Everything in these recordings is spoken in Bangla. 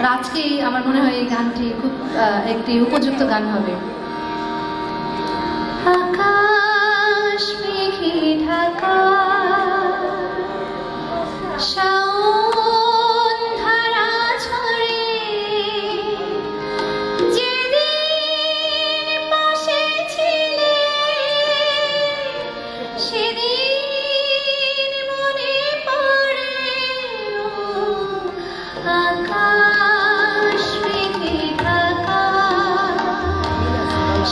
আর আজকে আমার মনে হয় এই গানটি খুব একটি উপযুক্ত গান হবে। আকাশ মেঘে ঢাকা শাওন ধারা ঝরে, যেদিন পাশে ছিলে সেদিন মনে পড়ে। আকাশ মেঘে ঢাকা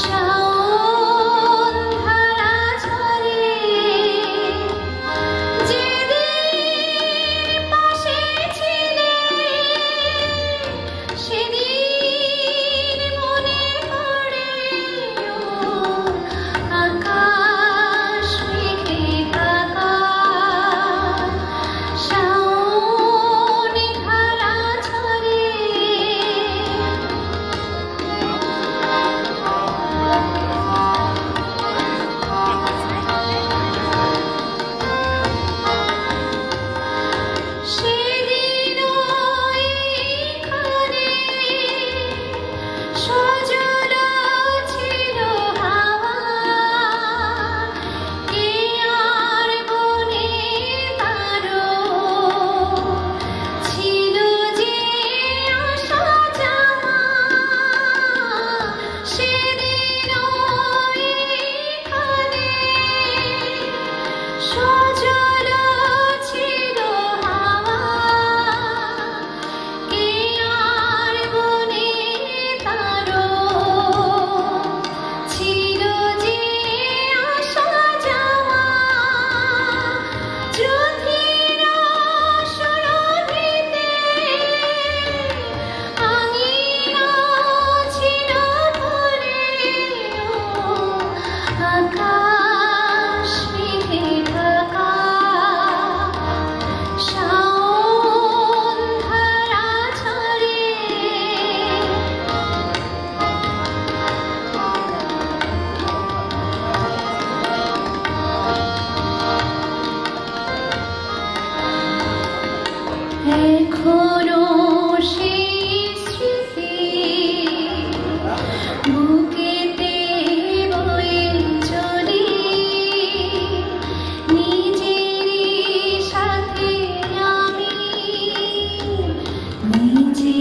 শাওন ধারা ঝরে, যেদিন পাশে ছিলে সেদিন মনে পড়ে। আকাশ মেঘে ঢাকা শাওন ধারা ঝরে। সেদিন ওইখানে সজল ছিল হাওয়া, কে আর বনে তারো ছিল যে আশা যাওয়া। সেদিন ওইখানে সজল ছিল হাওয়া, কে আর বনে তারো ছিল যে আশা যাওয়া। জ্যোতির সুরভিতে আঙিনা ছিল ভরে। আকাশ মেঘে ঢাকা শাওন ধারা ঝরে। এখনো সেই স্মৃতি বুকেতে বয়ে চলি, নিজেরই সাথে আমি নিজে